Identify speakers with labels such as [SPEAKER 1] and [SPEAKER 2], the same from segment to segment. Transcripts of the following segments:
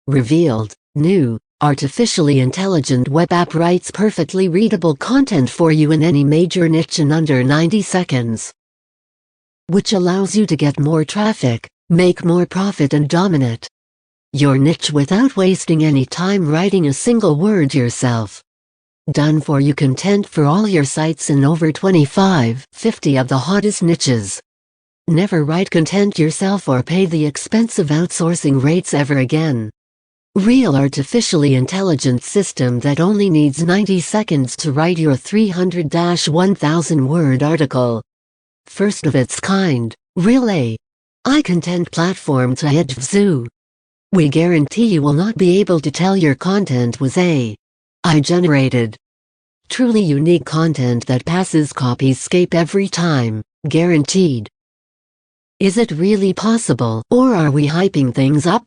[SPEAKER 1] Revealed, new, artificially intelligent web app writes perfectly readable content for you in any major niche in under 90 seconds. Which allows you to get more traffic, make more profit and dominate your niche without wasting any time writing a single word yourself. Done for you content for all your sites in over 25-50 of the hottest niches. Never write content yourself or pay the expensive outsourcing rates ever again. Real artificially intelligent system that only needs 90 seconds to write your 300-1000 word article. First of its kind, real AI content platform to Creaite. We guarantee you will not be able to tell your content was AI generated. Truly unique content that passes copyscape every time, guaranteed. Is it really possible, or are we hyping things up?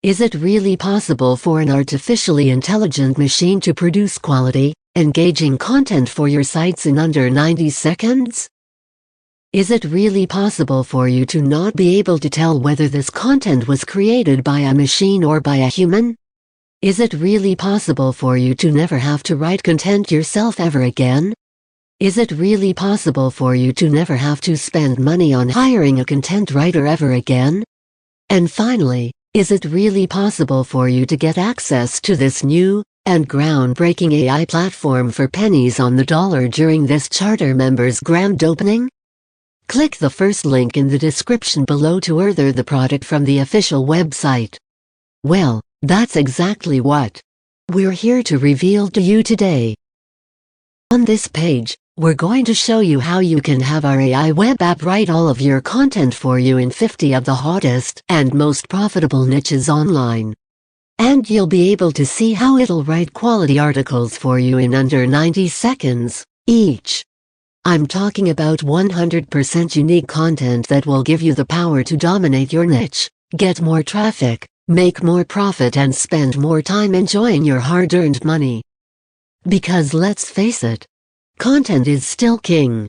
[SPEAKER 1] Is it really possible for an artificially intelligent machine to produce quality, engaging content for your sites in under 90 seconds? Is it really possible for you to not be able to tell whether this content was created by a machine or by a human? Is it really possible for you to never have to write content yourself ever again? Is it really possible for you to never have to spend money on hiring a content writer ever again? And finally, is it really possible for you to get access to this new and groundbreaking AI platform for pennies on the dollar during this charter members grand opening? Click the first link in the description below to order the product from the official website. Well, that's exactly what we're here to reveal to you today. On this page, we're going to show you how you can have our AI web app write all of your content for you in 50 of the hottest and most profitable niches online. And you'll be able to see how it'll write quality articles for you in under 90 seconds each. I'm talking about 100% unique content that will give you the power to dominate your niche, get more traffic, make more profit and spend more time enjoying your hard-earned money. Because let's face it, content is still king.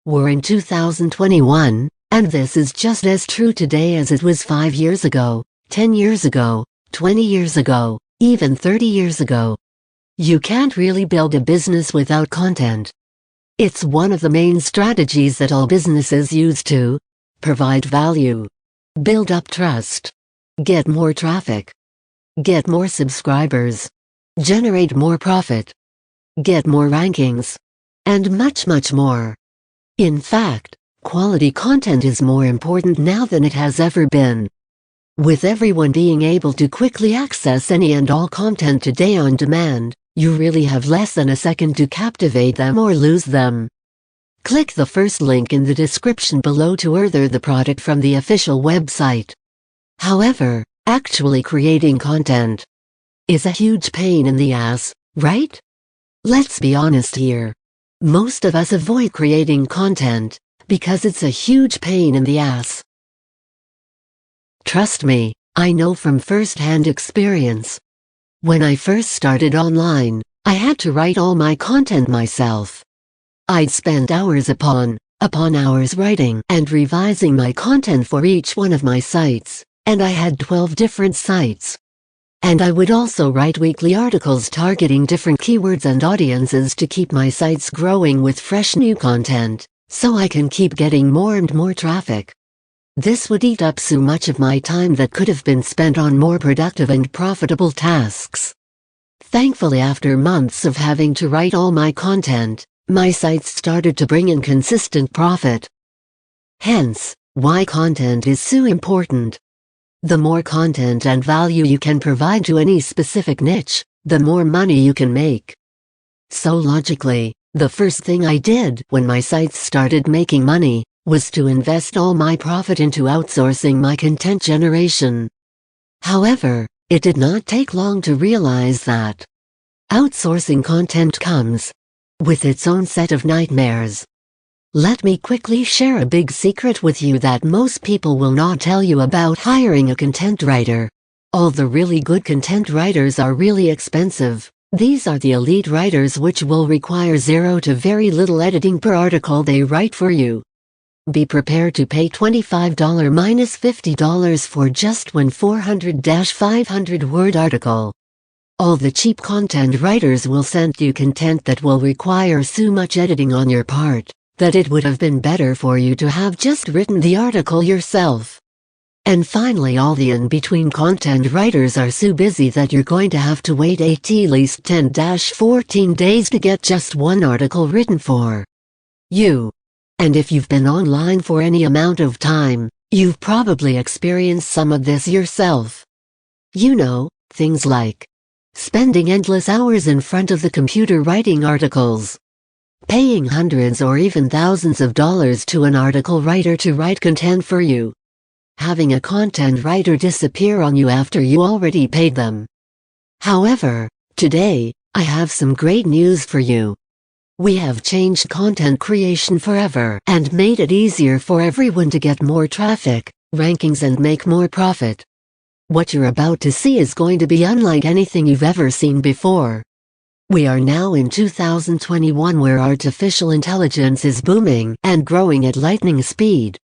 [SPEAKER 1] We're in 2021, and this is just as true today as it was 5 years ago, 10 years ago, 20 years ago, even 30 years ago. You can't really build a business without content. It's one of the main strategies that all businesses use to provide value, build up trust, get more traffic, get more subscribers, generate more profit, get more rankings, and much, much more. In fact, quality content is more important now than it has ever been. With everyone being able to quickly access any and all content today on demand, you really have less than a second to captivate them or lose them. Click the first link in the description below to order the product from the official website. However, actually creating content is a huge pain in the ass, right? Let's be honest here. Most of us avoid creating content because it's a huge pain in the ass. Trust me, I know from first-hand experience. When I first started online, I had to write all my content myself. I'd spend hours upon hours writing and revising my content for each one of my sites, and I had 12 different sites. And I would also write weekly articles targeting different keywords and audiences to keep my sites growing with fresh new content, so I can keep getting more and more traffic. This would eat up so much of my time that could have been spent on more productive and profitable tasks. Thankfully, after months of having to write all my content, my sites started to bring in consistent profit. Hence, why content is so important. The more content and value you can provide to any specific niche, the more money you can make. So logically, the first thing I did when my sites started making money was to invest all my profit into outsourcing my content generation. However, it did not take long to realize that outsourcing content comes with its own set of nightmares. Let me quickly share a big secret with you that most people will not tell you about hiring a content writer. All the really good content writers are really expensive. These are the elite writers which will require zero to very little editing per article they write for you. Be prepared to pay $25 minus $50 for just one 400-500 word article. All the cheap content writers will send you content that will require so much editing on your part that it would have been better for you to have just written the article yourself. And finally, all the in-between content writers are so busy that you're going to have to wait at least 10-14 days to get just one article written for you. And if you've been online for any amount of time, you've probably experienced some of this yourself. You know, things like spending endless hours in front of the computer writing articles, paying hundreds or even thousands of dollars to an article writer to write content for you, having a content writer disappear on you after you already paid them. However, today, I have some great news for you. We have changed content creation forever and made it easier for everyone to get more traffic, rankings, and make more profit. What you're about to see is going to be unlike anything you've ever seen before. We are now in 2021, where artificial intelligence is booming and growing at lightning speed.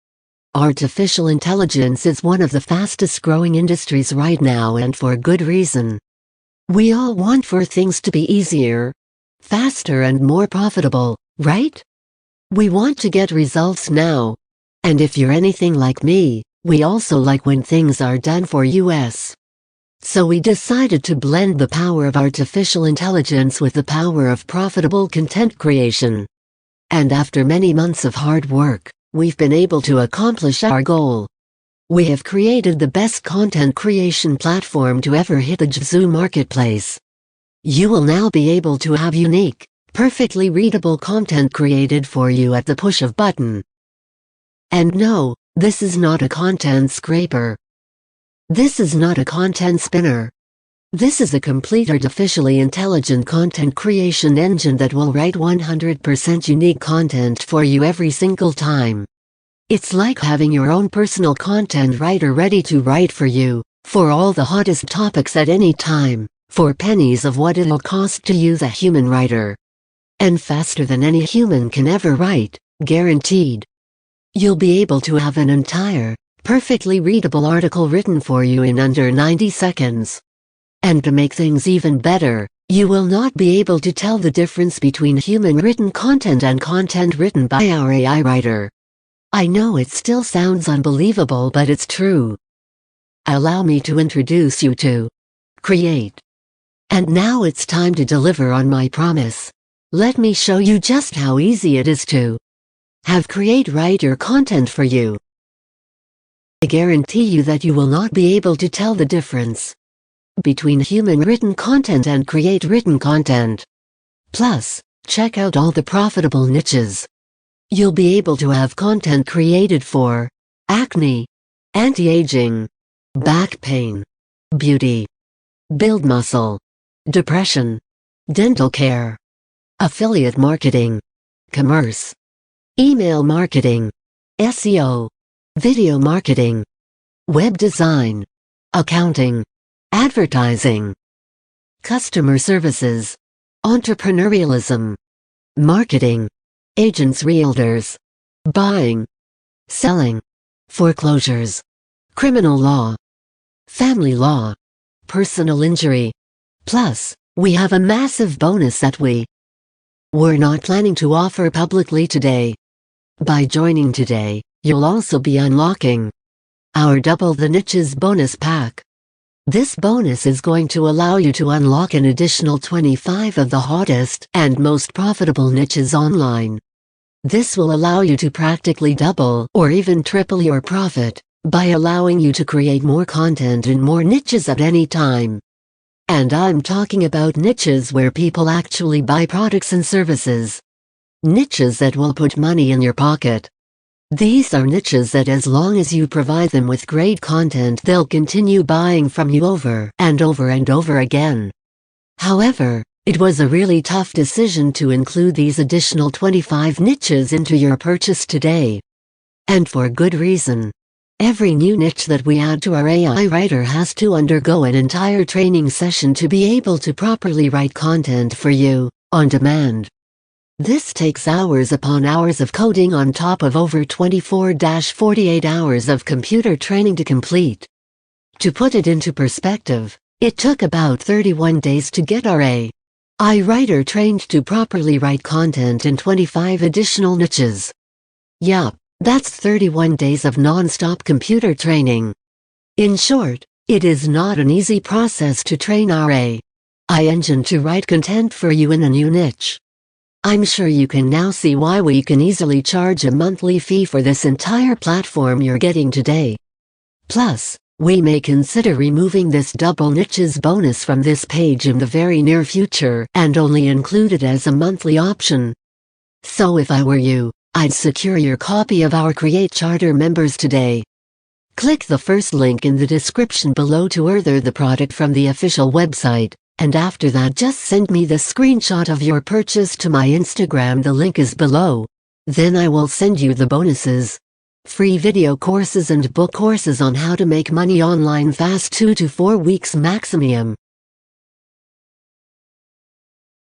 [SPEAKER 1] Artificial intelligence is one of the fastest growing industries right now, and for good reason. We all want for things to be easier, faster, and more profitable, right? We want to get results now. And if you're anything like me, we also like when things are done for us. So we decided to blend the power of artificial intelligence with the power of profitable content creation. And after many months of hard work, we've been able to accomplish our goal. We have created the best content creation platform to ever hit the Jiu marketplace. You will now be able to have unique, perfectly readable content created for you at the push of button. And no, this is not a content scraper. This is not a content spinner. This is a complete artificially intelligent content creation engine that will write 100% unique content for you every single time. It's like having your own personal content writer ready to write for you, for all the hottest topics at any time, for pennies of what it'll cost to use a human writer. And faster than any human can ever write, guaranteed. You'll be able to have an entire, perfectly readable article written for you in under 90 seconds. And to make things even better, you will not be able to tell the difference between human-written content and content written by our AI writer. I know it still sounds unbelievable, but it's true. Allow me to introduce you to Creaite. And now it's time to deliver on my promise. Let me show you just how easy it is to have Creaite write your content for you. I guarantee you that you will not be able to tell the difference between human-written content and Creaite-written content. Plus, check out all the profitable niches. You'll be able to have content created for acne, anti-aging, back pain, beauty, build muscle, depression, dental care, affiliate marketing, commerce, email marketing, SEO, video marketing, web design, accounting, advertising, customer services, entrepreneurialism, marketing, agents, realtors, buying, selling, foreclosures, criminal law, family law, personal injury. Plus, we have a massive bonus that we're not planning to offer publicly today. By joining today, you'll also be unlocking our Double the Niches bonus pack. This bonus is going to allow you to unlock an additional 25 of the hottest and most profitable niches online. This will allow you to practically double or even triple your profit by allowing you to create more content in more niches at any time. And I'm talking about niches where people actually buy products and services. Niches that will put money in your pocket. These are niches that as long as you provide them with great content, they'll continue buying from you over and over and over again. However, it was a really tough decision to include these additional 25 niches into your purchase today. And for good reason. Every new niche that we add to our AI writer has to undergo an entire training session to be able to properly write content for you, on demand. This takes hours upon hours of coding on top of over 24-48 hours of computer training to complete. To put it into perspective, it took about 31 days to get our AI writer trained to properly write content in 25 additional niches. Yup, that's 31 days of non-stop computer training. In short, it is not an easy process to train our AI engine to write content for you in a new niche. I'm sure you can now see why we can easily charge a monthly fee for this entire platform you're getting today. Plus, we may consider removing this double niches bonus from this page in the very near future and only include it as a monthly option. So if I were you, I'd secure your copy of our Create Charter members today. Click the first link in the description below to order the product from the official website, and after that just send me the screenshot of your purchase to my Instagram. The link is below. Then I will send you the bonuses. Free video courses and book courses on how to make money online fast 2 to 4 weeks maximum.